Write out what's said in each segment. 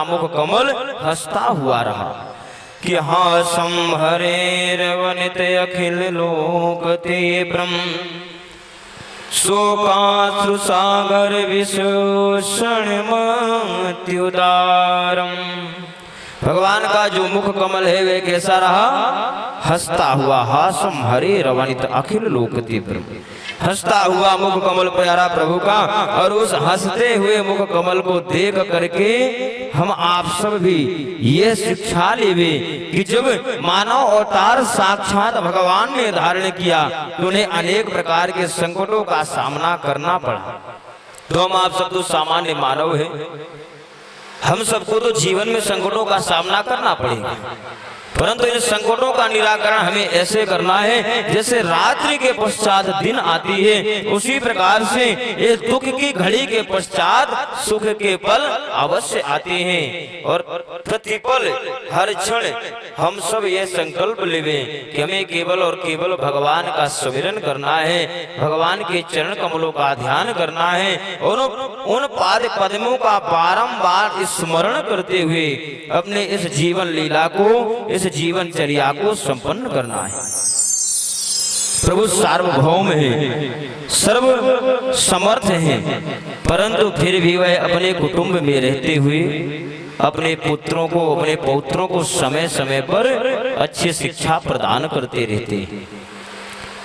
मुख कमल हंसता हुआ रहा कि हासम हरेर वनित अखिल लोक ते ब्रह्म शोकाश्रु सागर विशोषण मत्युदारम। भगवान का जो मुख कमल है वे कैसा रहा? हंसता हुआ। हासम हरे रवनित अखिल लोक ते ब्रह्म, हंसता हुआ मुख कमल प्यारा प्रभु का। और उस हंसते हुए मुख कमल को देख करके हम आप सब भी ये शिक्षा लेवे कि जब मानव अवतार साक्षात भगवान ने धारण किया तो उन्हें अनेक प्रकार के संकटों का सामना करना पड़ा। तो हम आप सब तो सामान्य मानव हैं, हम सबको तो जीवन में संकटों का सामना करना पड़ेगा, परंतु इन संकटों का निराकरण हमें ऐसे करना है जैसे रात्रि के पश्चात दिन आती है, उसी प्रकार से इस दुख की घड़ी के पश्चात सुख के पल अवश्य आते हैं। और प्रतिपल हर क्षण हम सब ये संकल्प लेवे कि हमें केवल और केवल भगवान का स्मरण करना है, भगवान के चरण कमलों का ध्यान करना है और उन पाद पद्मों का बारंबार स्मरण करते हुए अपने इस जीवन लीला को, इस जीवनचर्या को संपन्न करना है। प्रभु सार्वभौम है, सर्व समर्थ है, परंतु फिर भी वह अपने कुटुंब में रहते हुए अपने पुत्रों को, अपने पौत्रों को समय समय पर अच्छी शिक्षा प्रदान करते रहते हैं।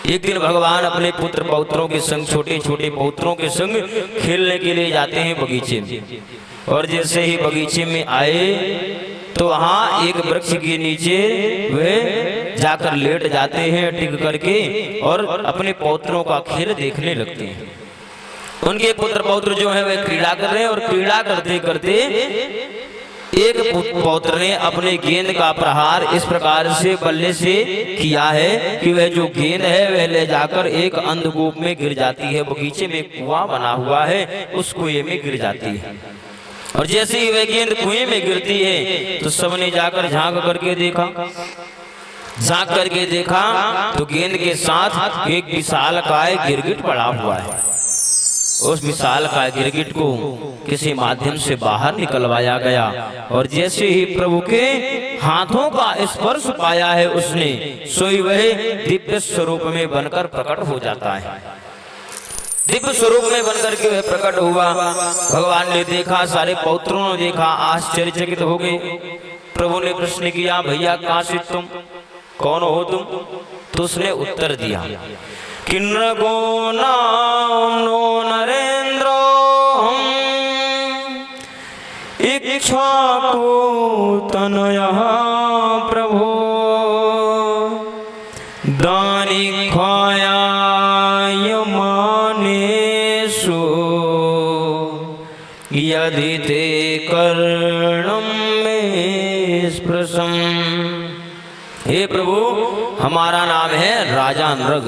एक दिन भगवान अपने पुत्र पौत्रों के संग, छोटे छोटे पौत्रों के संग खेलने के लिए जाते हैं बगीचे में। और जैसे ही बगीचे में आए तो वहाँ एक वृक्ष के नीचे वे जाकर लेट जाते हैं टिक करके और अपने पौत्रों का खेल देखने लगते हैं। उनके पुत्र पौत्र जो है वे क्रीड़ा कर रहे हैं और क्रीड़ा करते करते एक पौत्र ने अपने गेंद का प्रहार इस प्रकार से बल्ले से किया है कि वह जो गेंद है वह ले जाकर एक अंधकूप में गिर जाती है। बगीचे में कुआं बना हुआ है, उस कुएं में गिर जाती है। और जैसे ही वह गेंद कुएं में गिरती है तो सबने जाकर झांक करके देखा तो गेंद के साथ एक विशालकाय गिरगिट पड़ा हुआ है। उस विशालकाय गिरगिट को किसी माध्यम से बाहर निकलवाया गया और जैसे ही प्रभु के हाथों का स्पर्श पाया है उसने, सोई वह दिव्य स्वरूप में बनकर प्रकट हो जाता है। दिव्य स्वरूप में बनकर के वह प्रकट हुआ। भगवान ने देखा, सारे पौत्रों ने देखा, आश्चर्यचकित हो गए। प्रभु ने प्रश्न किया, भैया कहाँ से तुम, कौन हो तुम? तो उसने उत्तर दिया, किन्नगो नामो नरेंद्रो इक्ष्वाकु तनयः प्रभो दानिख्वायाय मानेषु यदि ते कर्णं मे स्पृशम्। हे प्रभु, हमारा नाम है राजा नृग,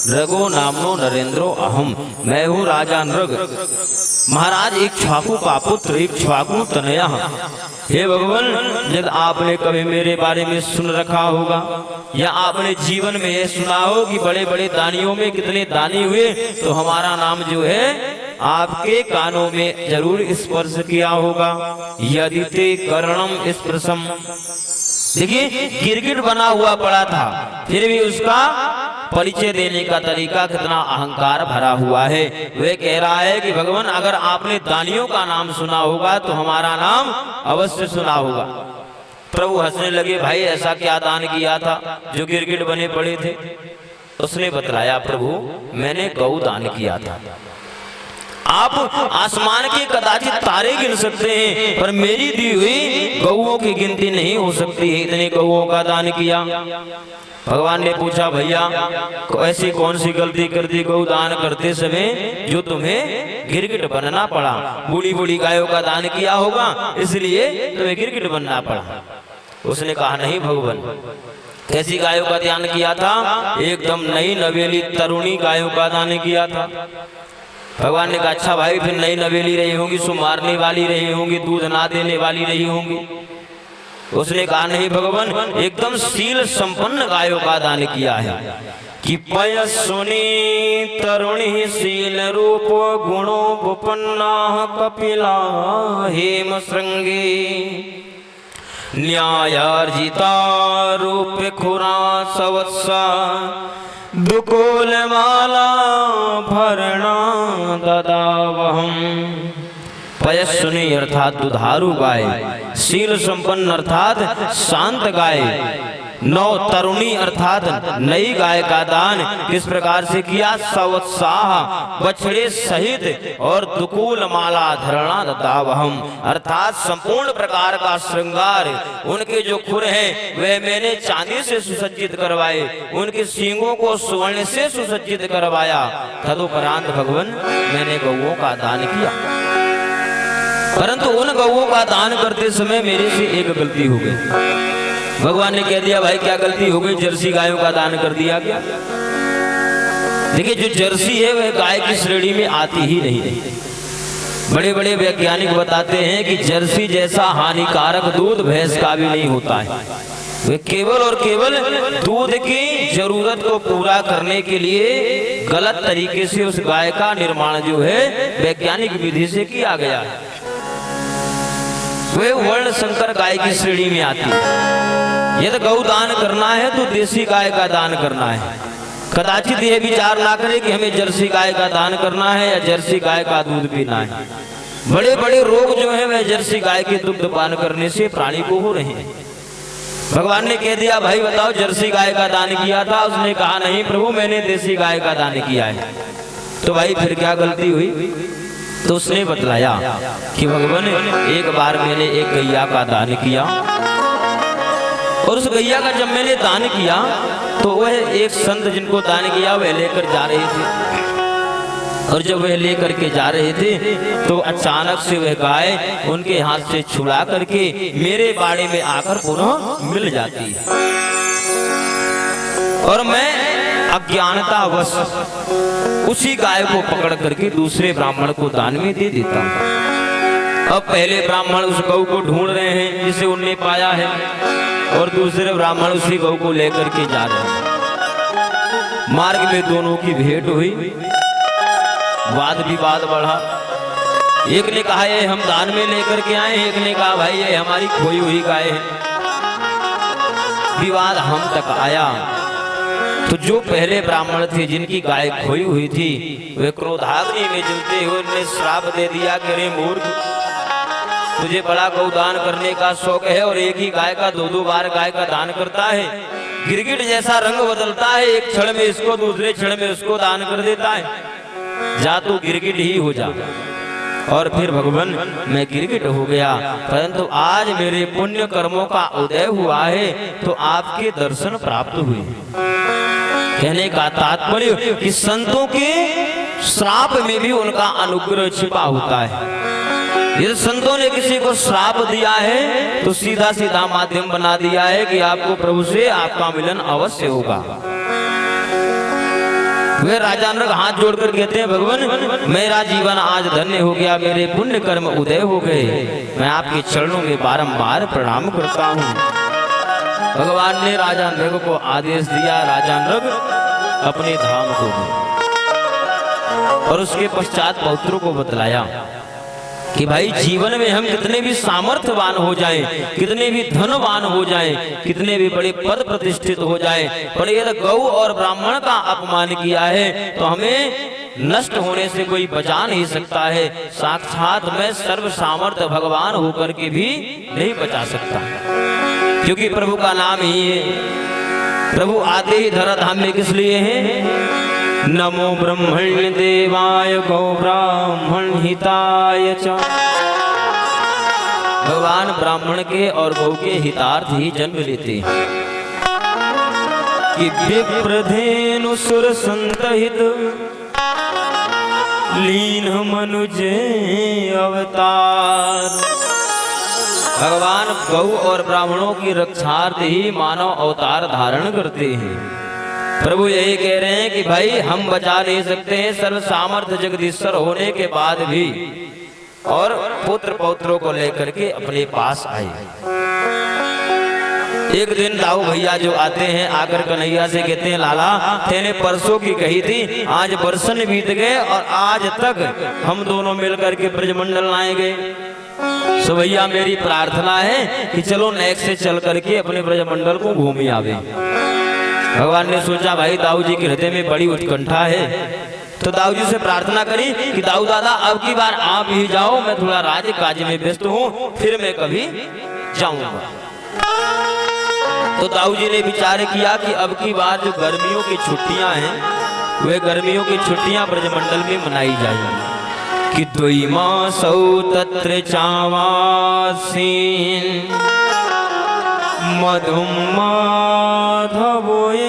रघो नामो नरेंद्रो अहम, मैं हूँ राजा नृग, महाराज इक्ष्वाकु का पुत्र, इक्ष्वाकु तनया। हे भगवान, यदि आपने कभी मेरे बारे में सुन रखा होगा या आपने जीवन में यह सुना हो कि बड़े बड़े दानियों में कितने दानी हुए, तो हमारा नाम जो है आपके कानों में जरूर स्पर्श किया होगा। यदि ते कर्णम स्पर्शम। देखिए, गिरगिट बना हुआ पड़ा था, फिर भी उसका परिचय देने का तरीका कितना अहंकार भरा हुआ है। वह कह रहा है कि भगवान, अगर आपने दानियों का नाम सुना होगा तो हमारा नाम अवश्य सुना होगा। प्रभु हंसने लगे, भाई ऐसा क्या दान किया था जो गिरगिट बने पड़े थे? उसने बतलाया, प्रभु मैंने गौ दान किया था। आप आसमान के कदाचित तारे गिन सकते हैं, पर मेरी दी हुई गौओं की गिनती नहीं हो सकती है, इतने गौओं का दान किया। भगवान ने पूछा, भैया ऐसी कौन सी गलती कर दी गौ दान करते समय जो तुम्हें गिरगिट बनना पड़ा? बूढ़ी बूढ़ी गायों का दान किया होगा, इसलिए तुम्हें गिरगिट बनना पड़ा। उसने कहा, नहीं भगवान, कैसी गायों का दान किया था? एकदम नई नवेली तरुणी गायों का दान किया था। भगवान ने कहा, अच्छा भाई, फिर नई नवेली रही होंगी, सो मारने वाली रही होंगी, दूध ना देने वाली रही होंगी। उसने कहा नहीं भगवान, एकदम शील संपन्न गायों का दान किया है। कि पयस्विनी तरुणी शील रूप गुणो भूपन्ना कपिला हेम श्रृंगी न्यायार्जिता रूप खुरा सवत्सा दुकूल माला भरणा ददावहम। पयस्विनी अर्थात दुधारू गाय, शील संपन्न अर्थात शांत गाय, नौ तरुणी अर्थात नई गाय का दान किस प्रकार से किया? सवत्साह बछड़े सहित और दुकूल माला धरणा ददावहम अर्थात संपूर्ण प्रकार का श्रृंगार, उनके जो खुर हैं वे मैंने चांदी से सुसज्जित करवाए, उनके सींगों को स्वर्ण से सुसज्जित करवाया। तदुपरांत भगवान मैंने गौओं का दान किया, परंतु उन गौओं का दान करते समय मेरे से एक गलती हो गई। भगवान ने कह दिया भाई क्या गलती हो गई? जर्सी गायों का दान कर दिया क्या? देखिए जो जर्सी है वह गाय की श्रेणी में आती ही नहीं। बड़े बड़े वैज्ञानिक बताते हैं कि जर्सी जैसा हानिकारक दूध भैंस का भी नहीं होता है। वे केवल और केवल दूध की जरूरत को पूरा करने के लिए गलत तरीके से उस गाय का निर्माण जो है वैज्ञानिक विधि से किया गया है। वे वर्ण संकर गाय की श्रेणी में आती है। यदि गौ दान करना है तो देसी गाय का दान करना है। कदाचित यह विचार ना करे कि हमें जर्सी गाय का दान करना है या जर्सी गाय का दूध पीना है। बड़े बड़े रोग जो है वह जर्सी गाय के दुग्ध पान करने से प्राणी को हो रहे हैं। भगवान ने कह दिया भाई बताओ जर्सी गाय का दान किया था? उसने कहा नहीं प्रभु मैंने देसी गाय का दान किया है। तो भाई फिर क्या गलती हुई? तो उसने बतलाया कि भगवान एक बार मैंने एक गैया का दान किया और उस गैया का जब मैंने दान किया तो वह एक संत जिनको दान किया वह लेकर जा रहे थे, और जब वह लेकर के जा रहे थे तो अचानक से वह गाय उनके हाथ से छुड़ा करके मेरे बाड़े में आकर पुनः मिल जाती है और मैं अज्ञानतावश उसी गाय को पकड़ करके दूसरे ब्राह्मण को दान में दे देता हूँ। अब पहले ब्राह्मण उस गौ को ढूंढ रहे हैं जिसे उनने पाया है और दूसरे ब्राह्मण उसी गौ को लेकर के जा रहे हैं। मार्ग में दोनों की भेंट हुई, वाद विवाद बढ़ा। एक ने कहा ये हम दान में लेकर के आए, एक ने कहा भाई ये हमारी खोई हुई गाय है। विवाद हम तक आया तो जो पहले ब्राह्मण थे जिनकी गाय खोई हुई थी वे क्रोधाग्नि में जलते हुए उन्हें श्राप दे दिया कि रे मूर्ख, तुझे बड़ा गौदान करने का शौक है और एक ही गाय का दो बार गाय का दान करता है। गिरगिट जैसा रंग बदलता है, एक क्षण में इसको दूसरे क्षण में उसको दान कर देता है। जा तू गिरगिट ही हो जा। और फिर भगवान मैं गिरगिट हो गया, परंतु आज मेरे पुण्य कर्मों का उदय हुआ है तो आपके दर्शन प्राप्त हुए। कहने का तात्पर्य कि संतों के श्राप में भी उनका अनुग्रह छिपा होता है। यदि संतों ने किसी को श्राप दिया है तो सीधा सीधा माध्यम बना दिया है कि आपको प्रभु से आपका मिलन अवश्य होगा। वे राजा नृग हाथ जोड़कर कहते हैं भगवान मेरा जीवन आज धन्य हो गया, मेरे पुण्य कर्म उदय हो गए, मैं आपके चरणों में बारंबार प्रणाम करता हूँ। भगवान ने राजा नृग को आदेश दिया, राजा नृग अपने धाम को गए और उसके पश्चात पौत्रों को बतलाया कि भाई जीवन में हम कितने भी सामर्थ्यवान हो जाएं, कितने भी धनवान हो जाएं, कितने भी बड़े पद प्रतिष्ठित हो जाएं, पर यदि गौ और ब्राह्मण का अपमान किया है तो हमें नष्ट होने से कोई बचा नहीं सकता है। साक्षात मैं सर्व सामर्थ्य भगवान होकर के भी नहीं बचा सकता, क्योंकि प्रभु का नाम ही है। प्रभु आते ही धरा धाम में किस लिए है? नमो ब्रह्मण्य देवाय गौ ब्राह्मण हिताय च। भगवान ब्राह्मण के और गौ के हितार्थ ही जन्म लेते हैं कि विप्रधेनु सुर संतहित लीन मनुज अवतार। भगवान गौ और ब्राह्मणों की रक्षार्थ ही मानव अवतार धारण करते हैं। प्रभु यही कह रहे हैं कि भाई हम बचा नहीं सकते हैं सर्व सामर्थ्य जगदीश्वर होने के बाद भी, और पुत्र पौत्रों को लेकर के अपने पास आए। एक दिन दाऊ भैया जो आते हैं आकर कन्हैया से कहते हैं लाला तेने परसों की कही थी, आज बरसन बीत गए और आज तक हम दोनों मिलकर के ब्रजमंडल लाए गए। सो भैया मेरी प्रार्थना है कि चलो नेक्स्ट से चल करके अपने ब्रजमंडल को घूम आवे। भगवान ने सोचा भाई दाऊ जी के हृदय में बड़ी उत्कंठा है, तो दाऊ जी से प्रार्थना करी कि दाऊ दादा अब की बार आप ही जाओ, मैं थोड़ा राज काज में व्यस्त हूँ, फिर मैं कभी जाऊंगा। तो दाऊ जी ने विचार किया कि अब की बार जो गर्मियों की छुट्टियां हैं वे गर्मियों की छुट्टियां ब्रजमंडल में मनाई जाएंगी कि द्वि मासौ तत्र चावासीन मधुम माधवोए